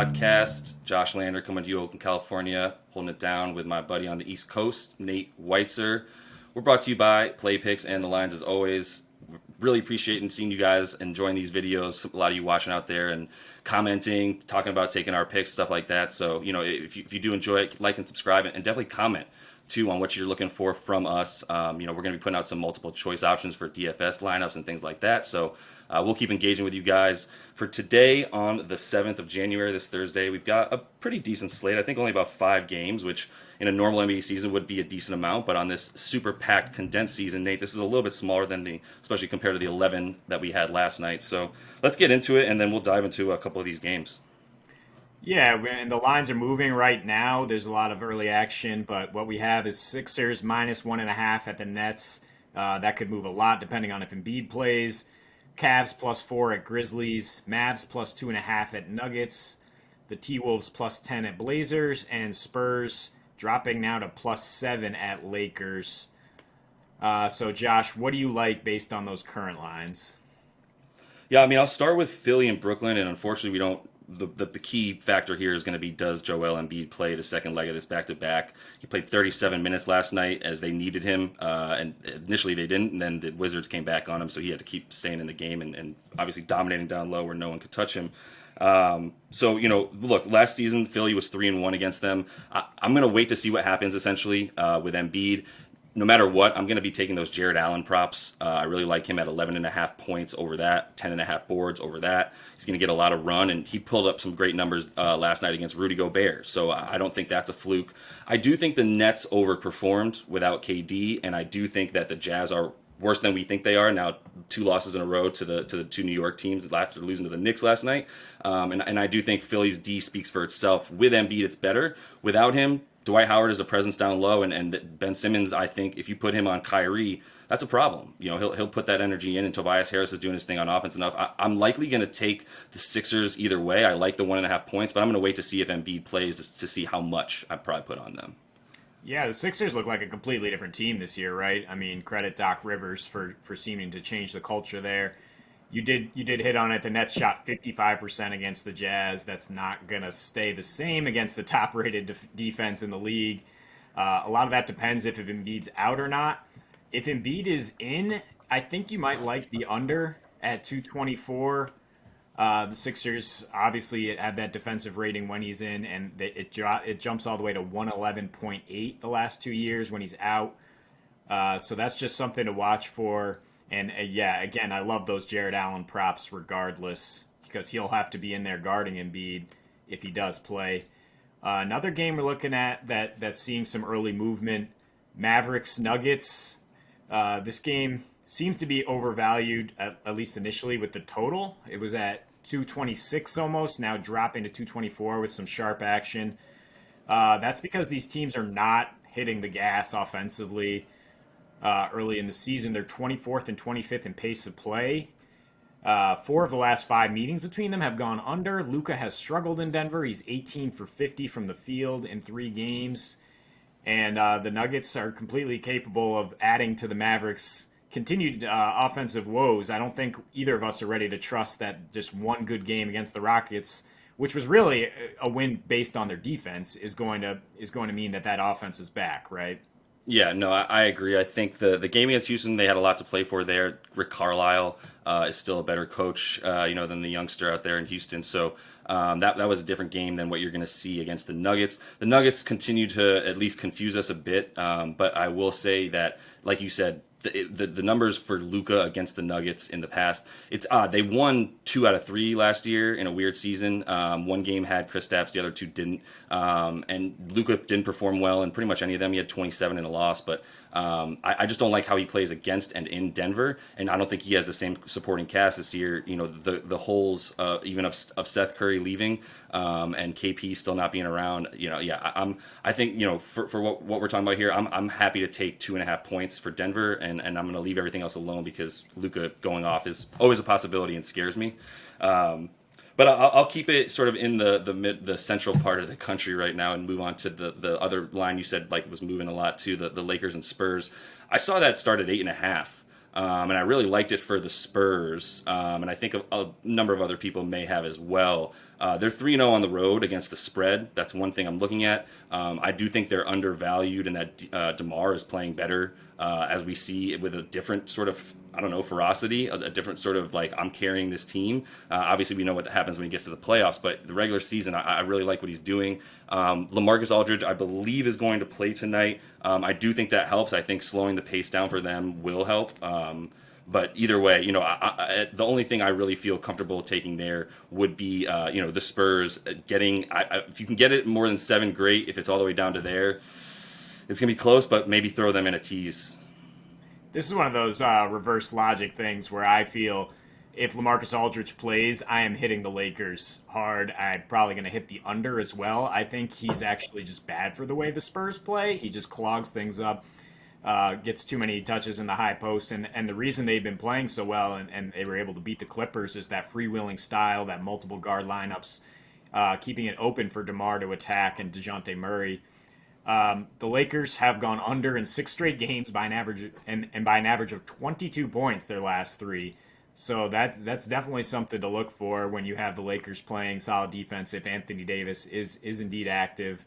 podcast. Josh Lander coming to you Oakland, California, holding it down with my buddy on the East Coast, Nate Weitzer. We're brought to you by Play Picks and the Lines as always. Really appreciating seeing you guys enjoying these videos. A lot of you watching out there and commenting, talking about taking our picks, stuff like that. So, if you do enjoy it, like and subscribe, and definitely comment too on what you're looking for from us. We're going to be putting out some multiple choice options for DFS lineups and things like that. So we'll keep engaging with you guys. For today, on the 7th of January, this Thursday, we've got a pretty decent slate. I think only about 5 games, which in a normal NBA season would be a decent amount. But on this super packed condensed season, Nate, this is a little bit smaller than especially compared to the 11 that we had last night. So let's get into it, and then we'll dive into a couple of these games. Yeah, and the lines are moving right now. There's a lot of early action, but what we have is Sixers minus 1.5 at the Nets. That could move a lot depending on if Embiid plays. Cavs +4 at Grizzlies. Mavs +2.5 at Nuggets. The T-Wolves +10 at Blazers. And Spurs dropping now to +7 at Lakers. So, Josh, what do you like based on those current lines? Yeah, I'll start with Philly and Brooklyn, and unfortunately we don't. The key factor here is going to be, does Joel Embiid play the second leg of this back-to-back? He played 37 minutes last night as they needed him, and initially they didn't, and then the Wizards came back on him, so he had to keep staying in the game and obviously dominating down low where no one could touch him. Look, last season Philly was 3-1 against them. I'm going to wait to see what happens essentially with Embiid. No matter what, I'm going to be taking those Jared Allen props. I really like him at 11.5 points over that, 10.5 boards over that. He's going to get a lot of run, and he pulled up some great numbers last night against Rudy Gobert. So I don't think that's a fluke. I do think the Nets overperformed without KD, and I do think that the Jazz are worse than we think they are. Now, 2 losses in a row to the 2 New York teams after losing to the Knicks last night. And I do think Philly's D speaks for itself. With Embiid, it's better. Without him, Dwight Howard is a presence down low, and Ben Simmons, I think, if you put him on Kyrie, that's a problem. He'll put that energy in, and Tobias Harris is doing his thing on offense enough. I'm likely going to take the Sixers either way. I like the 1.5 points, but I'm going to wait to see if Embiid plays to see how much I probably put on them. Yeah, the Sixers look like a completely different team this year, right? Credit Doc Rivers for seeming to change the culture there. You did hit on it. The Nets shot 55% against the Jazz. That's not going to stay the same against the top-rated defense in the league. A lot of that depends if Embiid's out or not. If Embiid is in, I think you might like the under at 224. The Sixers obviously have that defensive rating when he's in, and it jumps all the way to 111.8 the last 2 years when he's out. So that's just something to watch for. And again, I love those Jared Allen props regardless, because he'll have to be in there guarding Embiid if he does play. Another game we're looking at that's seeing some early movement, Mavericks Nuggets. This game seems to be overvalued, at least initially, with the total. It was at 226 almost, now dropping to 224 with some sharp action. That's because these teams are not hitting the gas offensively. Early in the season, they're 24th and 25th in pace of play. 4 of the last 5 meetings between them have gone under. Luka has struggled in Denver. He's 18 for 50 from the field in 3 games. And the Nuggets are completely capable of adding to the Mavericks' continued offensive woes. I don't think either of us are ready to trust that just one good game against the Rockets, which was really a win based on their defense, is going to mean that offense is back, right? Yeah, no, I agree. I think the game against Houston, they had a lot to play for there. Rick Carlisle is still a better coach, than the youngster out there in Houston. So that was a different game than what you're going to see against the Nuggets. The Nuggets continue to at least confuse us a bit, but I will say that, like you said, the numbers for Luka against the Nuggets in the past, it's odd. They won 2 out of 3 last year in a weird season. One game had Kristaps, the other 2 didn't. And Luka didn't perform well in pretty much any of them. He had 27 in a loss, but I just don't like how he plays against and in Denver, and I don't think he has the same supporting cast this year. The holes even of Seth Curry leaving and KP still not being around. I think for what we're talking about here, I'm happy to take 2.5 points for Denver, and I'm going to leave everything else alone because Luka going off is always a possibility and scares me. But I'll keep it sort of in the central part of the country right now and move on to the other line you said was moving a lot too, the Lakers and Spurs. I saw that start at 8.5. And I really liked it for the Spurs, and I think a number of other people may have as well. They're 3-0 on the road against the spread. That's one thing I'm looking at. I do think they're undervalued, and that DeMar is playing better, as we see, with a different sort of, I don't know, ferocity, a different sort of like, I'm carrying this team. Obviously, we know what happens when he gets to the playoffs, but the regular season, I really like what he's doing. LaMarcus Aldridge, I believe, is going to play tonight. I do think that helps. I think slowing the pace down for them will help. But either way, the only thing I really feel comfortable taking there would be, the Spurs getting. If you can get it more than 7, great. If it's all the way down to there, it's gonna be close. But maybe throw them in a tease. This is one of those reverse logic things where I feel if LaMarcus Aldridge plays, I am hitting the Lakers hard. I'm probably going to hit the under as well. I think he's actually just bad for the way the Spurs play. He just clogs things up, gets too many touches in the high post. And the reason they've been playing so well and they were able to beat the Clippers is that freewheeling style, that multiple guard lineups, keeping it open for DeMar to attack and DeJounte Murray. The Lakers have gone under in 6 straight games by an average and by an average of 22 points their last 3. So that's definitely something to look for when you have the Lakers playing solid defense if Anthony Davis is indeed active.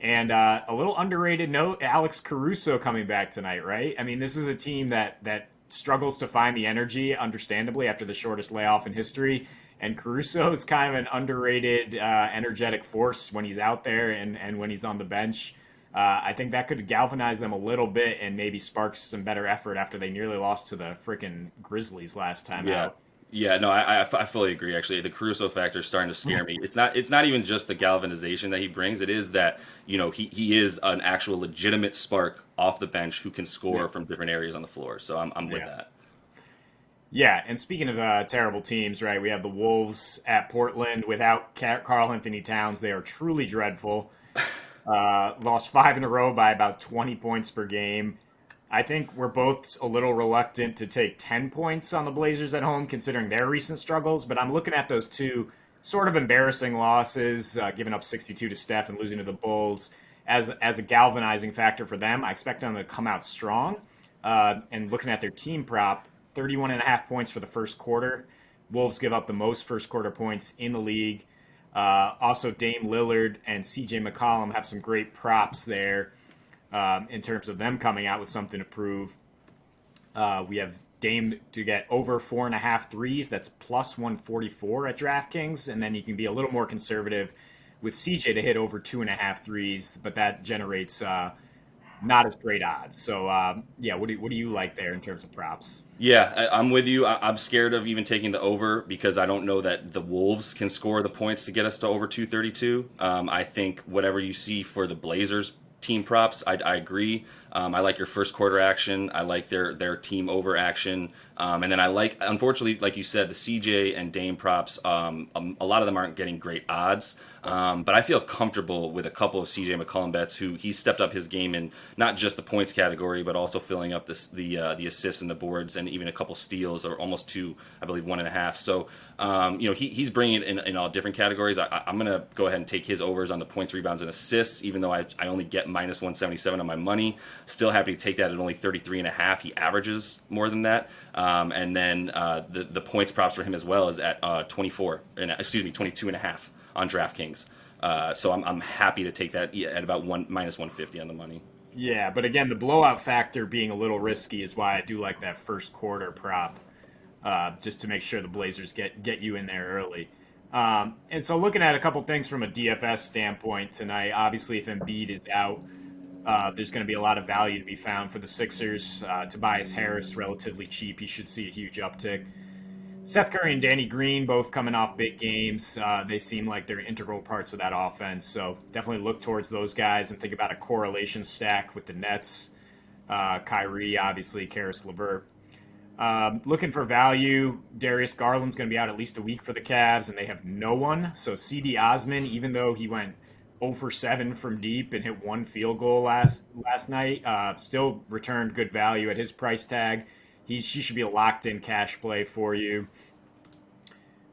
And a little underrated note, Alex Caruso coming back tonight, right? I mean, this is a team that struggles to find the energy, understandably, after the shortest layoff in history. And Caruso is kind of an underrated, energetic force when he's out there and when he's on the bench. I think that could galvanize them a little bit and maybe spark some better effort after they nearly lost to the freaking Grizzlies last time out. Yeah, no, I fully agree. Actually, the Caruso factor is starting to scare me. It's not even just the galvanization that he brings. It is that he is an actual legitimate spark off the bench who can score from different areas on the floor. So I'm with that. Yeah, and speaking of terrible teams, right? We have the Wolves at Portland without Karl Anthony Towns. They are truly dreadful. Lost 5 in a row by about 20 points per game. I think we're both a little reluctant to take 10 points on the Blazers at home, considering their recent struggles. But I'm looking at those two sort of embarrassing losses, giving up 62 to Steph and losing to the Bulls, as a galvanizing factor for them. I expect them to come out strong. And looking at their team prop, 31.5 points for the first quarter. Wolves give up the most first quarter points in the league. Also, Dame Lillard and CJ McCollum have some great props there in terms of them coming out with something to prove. We have Dame to get over 4.5 threes. That's plus 144 at DraftKings. And then you can be a little more conservative with CJ to hit over 2.5 threes, but that generates not as great odds. So, what do you like there in terms of props? Yeah, I'm with you. I'm scared of even taking the over because I don't know that the Wolves can score the points to get us to over 232. I think whatever you see for the Blazers team props, I agree. I like your first quarter action. I like their team over action. And then I like, unfortunately, like you said, the CJ and Dame props, a lot of them aren't getting great odds. But I feel comfortable with a couple of CJ McCollum bets who he's stepped up his game in not just the points category, but also filling up the assists and the boards and even a couple steals, or almost 2, I believe 1.5. So, he's bringing it in all different categories. I'm going to go ahead and take his overs on the points, rebounds, and assists, even though I only get minus 177 on my money. Still happy to take that at only 33.5. He averages more than that. And then the points props for him as well is at 22.5 on DraftKings. So I'm happy to take that at about minus 150 on the money. Yeah, but again, the blowout factor being a little risky is why I do like that first quarter prop, just to make sure the Blazers get you in there early. And so looking at a couple things from a DFS standpoint tonight, obviously if Embiid is out, there's going to be a lot of value to be found for the Sixers. Tobias Harris, relatively cheap. He should see a huge uptick. Seth Curry and Danny Green both coming off big games. They seem like they're integral parts of that offense. So definitely look towards those guys and think about a correlation stack with the Nets. Kyrie, obviously, Karis LeVert. Looking for value, Darius Garland's going to be out at least a week for the Cavs, and they have no one. So C.D. Osman, even though he went 0 for 7 from deep and hit 1 field goal last night, still returned good value at his price tag. He should be a locked-in cash play for you.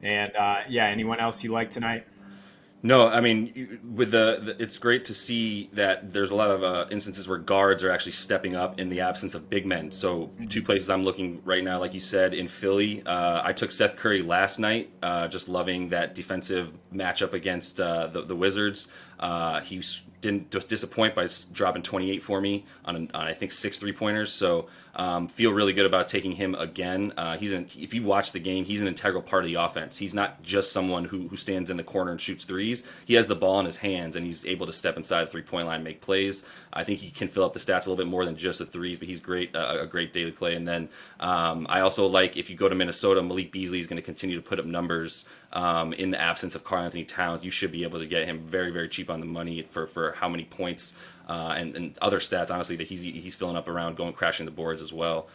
And, anyone else you like tonight? No, I mean, with it's great to see that there's a lot of instances where guards are actually stepping up in the absence of big men. So, two Mhm. places I'm looking right now, like you said, in Philly, I took Seth Curry last night, just loving that defensive matchup against the Wizards. Didn't just disappoint by dropping 28 for me on I think 6 3-pointers. So feel really good about taking him again. If you watch the game, he's an integral part of the offense. He's not just someone who stands in the corner and shoots threes. He has the ball in his hands and he's able to step inside the 3 point line and make plays. I think he can fill up the stats a little bit more than just the threes, but he's great, a great daily play. And then I also like if you go to Minnesota, Malik Beasley is going to continue to put up numbers in the absence of Karl Anthony Towns. You should be able to get him very, very cheap on the money for how many points and other stats, honestly, that he's filling up around, going crashing the boards as well,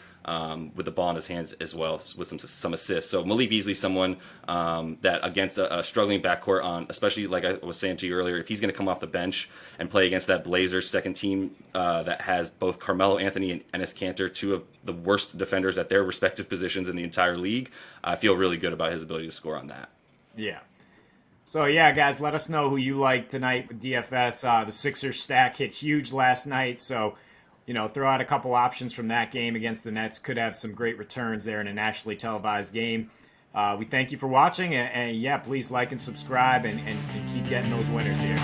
with the ball in his hands as well, with some assists. So Malik Beasley, someone that against a struggling backcourt on, especially like I was saying to you earlier, if he's going to come off the bench and play against that Blazers second team that has both Carmelo Anthony and Enes Kanter, two of the worst defenders at their respective positions in the entire league, I feel really good about his ability to score on that. Yeah. So yeah, guys, let us know who you like tonight with DFS. The Sixers stack hit huge last night, so throw out a couple options from that game against the Nets. Could have some great returns there in a nationally televised game. We thank you for watching, and yeah, please like and subscribe and keep getting those winners here.